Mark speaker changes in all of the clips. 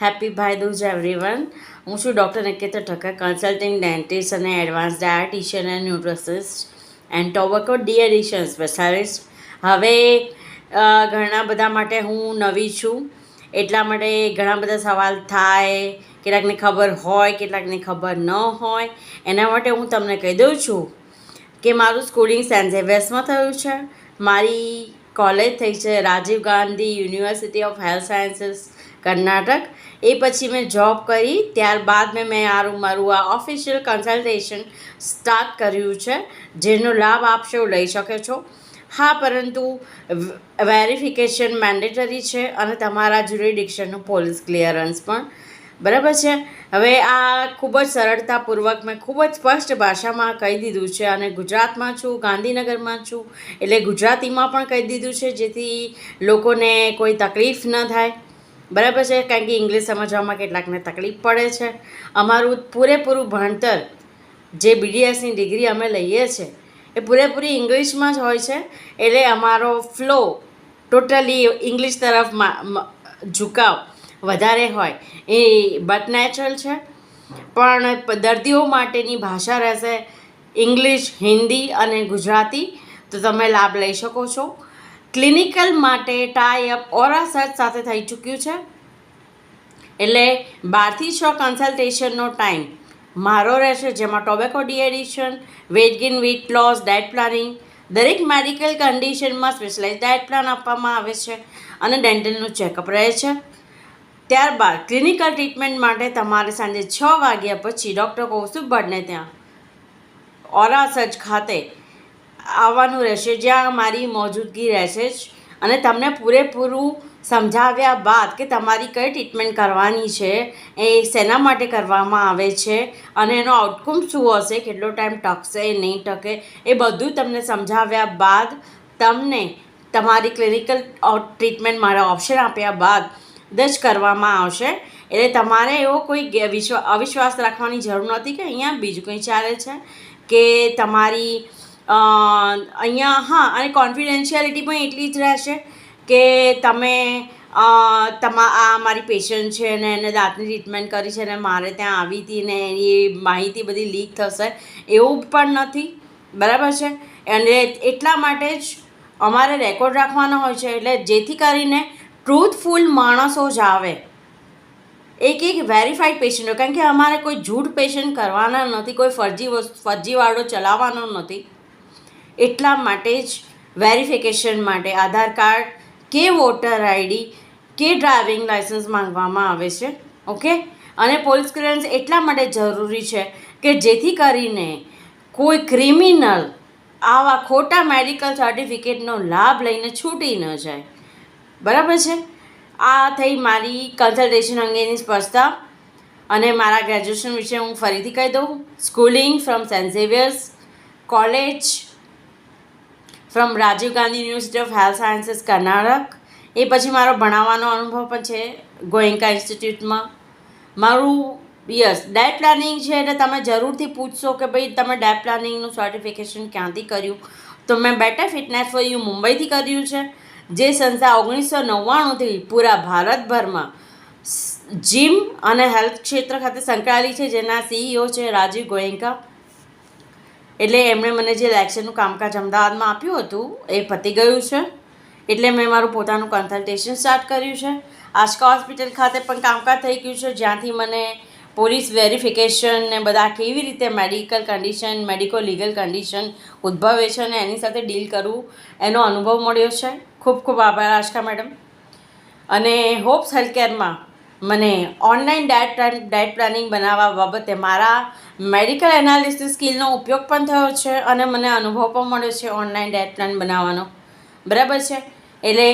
Speaker 1: Happy ભાઈ Dooj everyone. હું છું doctor Niketa Thakkar, consulting dentist અને advance dietitian and nutritionist and tobacco deaddiction specialist. હવે ઘણા બધા માટે હું નવી છું, એટલા માટે ઘણા બધા સવાલ થાય, કેટલાકને ખબર હોય, કેટલાકને ખબર ન હોય. એના માટે હું તમને કહી દઉં છું કે મારું સ્કૂલિંગ સેન્ટ ઝેવિયર્સમાં થયું છે. મારી કોલેજ થઈ છે Rajiv Gandhi university of health sciences Karnataka. એ પછી મેં જોબ કરી, ત્યારબાદ મેં મારું આ ઓફિશિયલ કન્સલ્ટેશન સ્ટાર્ટ કર્યું છે, જેનો લાભ આપ સૌ લઈ શકો છો. હા, પરંતુ વેરિફિકેશન મેન્ડેટરી છે અને તમારા જ્યુરિડિક્શનનું પોલીસ ક્લિયરન્સ પણ. બરાબર છે. હવે આ ખૂબ જ સરળતાપૂર્વક મેં ખૂબ જ સ્પષ્ટ ભાષામાં કહી દીધું છે, અને ગુજરાતમાં છું, ગાંધીનગરમાં છું, એટલે ગુજરાતીમાં પણ કહી દીધું છે, જેથી લોકોને કોઈ તકલીફ ન થાય. બરાબર છે, કારણ કે ઇંગ્લિશ સમજવામાં કેટલાકને તકલીફ પડે છે. અમારું પૂરેપૂરું ભણતર, જે BDSની ડિગ્રી અમે લઈએ છીએ, એ પૂરેપૂરી ઇંગ્લિશમાં જ હોય છે, એટલે અમારો ફ્લો ટોટલી ઇંગ્લિશ તરફ ઝુકાવ વધારે હોય એ બટ નેચરલ છે. પણ દર્દીઓ માટેની ભાષા રહેશે ઇંગ્લિશ, હિન્દી અને ગુજરાતી, તો તમે લાભ લઈ શકો છો. ક્લિનિકલ માટે ટાઈ અપ ઓરા સર્ચ સાથે થઈ ચૂક્યું છે, એટલે 12 થી 6 કન્સલ્ટેશનનો ટાઈમ મારો રહેશે, જેમાં tobacco deaddiction, weight gain, weight loss, diet planning, દરેક મેડિકલ કન્ડિશનમાં સ્પેશિયલાઇઝ ડાયટ પ્લાન આપવામાં આવે છે અને ડેન્ટલનું ચેકઅપ રહે છે. ત્યારબાદ ક્લિનિકલ ટ્રીટમેન્ટ માટે તમારે સાંજે 6 વાગ્યા પછી ડૉક્ટર કૌશિક ભટ્ટને ત્યાં ઓરા સર્ચ ખાતે આવવાનું રહેશે, જ્યાં મારી મોજૂદગી રહેશે જ, અને તમને પૂરેપૂરું સમજાવ્યા બાદ કે તમારી કઈ ટ્રીટમેન્ટ કરવાની છે, એ શેના માટે કરવામાં આવે છે અને એનો આઉટકમ શું હશે, કેટલો ટાઈમ ટકશે નહીં ટકે, એ બધું તમને સમજાવ્યા બાદ તમને તમારી ક્લિનિકલ ટ્રીટમેન્ટ મારા ઓપ્શન આપ્યા બાદ જ કરવામાં આવશે. એટલે તમારે એવો કોઈ અવિશ્વાસ રાખવાની જરૂર નથી કે અહીંયા બીજું કંઈ ચાલે છે, કે તમારી અહીંયા. હા, અને કોન્ફિડેન્શિયાલિટી પણ એટલી જ રહેશે કે તમે આ મારી પેશન્ટ છે ને એને દાંતની ટ્રીટમેન્ટ કરી છે ને મારે ત્યાં આવી હતી ને એની માહિતી બધી લીક થશે, એવું પણ નથી. બરાબર છે. અને એટલા માટે જ અમારે રેકોર્ડ રાખવાનો હોય છે, એટલે જેથી કરીને ટ્રુથફુલ માણસો જ આવે, એક વેરીફાઈડ પેશન્ટો, કારણ કે અમારે કોઈ જૂઠ પેશન્ટ કરવાના નથી, કોઈ ફરજીવાળો ચલાવવાનો નથી. એટલા માટે જ વેરિફિકેશન માટે આધાર કાર્ડ કે વોટર આઈડી કે ડ્રાઇવિંગ લાઇસન્સ માંગવામાં આવે છે. ઓકે. અને પોલીસ ક્લિયરન્સ એટલા માટે જરૂરી છે કે જેથી કરીને કોઈ ક્રિમિનલ આવા ખોટા મેડિકલ સર્ટિફિકેટનો લાભ લઈને છૂટી ન જાય. બરાબર છે. આ થઈ મારી કન્સલ્ટેશન અંગેની સ્પષ્ટતા. અને મારા ગ્રેજ્યુએશન વિશે હું ફરીથી કહી દઉં. Schooling from Saint Xavier's college, from Rajiv Gandhi university of health sciences Karnataka. એ પછી મારો ભણાવવાનો અનુભવ પણ છે ગોએન્કા ઇન્સ્ટિટ્યૂટમાં. મારું ડાયટ પ્લાનિંગ છે, એટલે તમે જરૂરથી પૂછશો કે ભાઈ તમે ડાયટ પ્લાનિંગનું સર્ટિફિકેશન ક્યાંથી કર્યું, તો મેં બેટર ફિટનેસ ફોર યુ મુંબઈથી કર્યું છે, જે સંસ્થા 1999થી પૂરા ભારતભરમાં જીમ અને હેલ્થ ક્ષેત્ર ખાતે સંકળાયેલી છે, જેના CEO છે રાજીવ ગોએન્કા. એટલે એમણે મને જે લેક્ચરનું કામકાજ અમદાવાદમાં આપ્યું હતું એ પતી ગયું છે, એટલે મેં મારું પોતાનું કન્સલ્ટેશન સ્ટાર્ટ કર્યું છે. આસ્કા હોસ્પિટલ ખાતે પણ કામકાજ થઈ ગયું છે, જ્યાંથી મને પોલીસ વેરિફિકેશન ને બધા કેવી રીતે medical condition, medico legal condition ઉદ્ભવે છે અને એની સાથે ડીલ કરવું, એનો અનુભવ મળ્યો છે. ખૂબ ખૂબ આભાર આસ્કા મેડમ. અને હોપ્સ હેલ્થકેરમાં મને ઓનલાઈન ડાયટ પ્લાનિંગ બનાવવા બાબતે મારા મેડિકલ એનાલિસિસ સ્કિલનો ઉપયોગ પણ થયો છે, અને મને અનુભવ પણ મળ્યો છે ઓનલાઈન ડાયટ પ્લાન બનાવવાનો. બરાબર છે. એટલે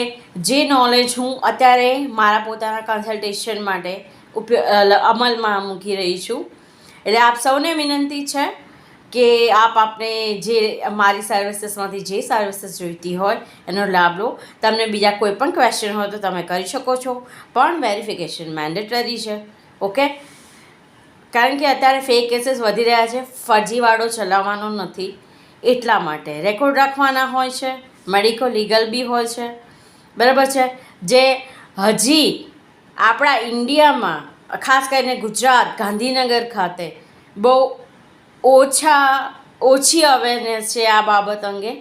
Speaker 1: જે નોલેજ હું અત્યારે મારા પોતાના કન્સલ્ટેશન માટે અમલમાં મૂકી રહી છું. એટલે આપ સૌને વિનંતી છે કે આપણે જે મારી સર્વિસીસમાંથી જે સર્વિસીસ જોઈતી હોય એનો લાભ લો. તમને બીજા કોઈ પણ ક્વેશ્ચન હોય તો તમે કરી શકો છો, પણ વેરિફિકેશન મેન્ડેટરી છે. ઓકે. કારણ કે અત્યારે ફેક કેસીસ વધી રહ્યા છે, ફરજીવાળો ચલાવવાનો નથી, એટલા માટે રેકોર્ડ રાખવાના હોય છે, મેડિકો લીગલ બી હોય છે. બરાબર છે. જે હજી આપણા ઇન્ડિયામાં ખાસ કરીને ગુજરાત ગાંધીનગર ખાતે બહુ ઓછી અવેરનેસ છે આ બાબત અંગે.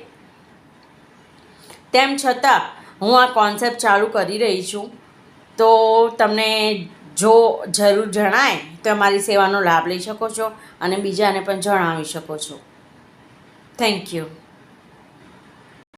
Speaker 1: તેમ છતાં હું આ કોન્સેપ્ટ ચાલુ કરી રહી છું. તો તમને જો જરૂર જણાય તો અમારી સેવાનો લાભ લઈ શકો છો અને બીજાને પણ જણાવી શકો છો. Thank you.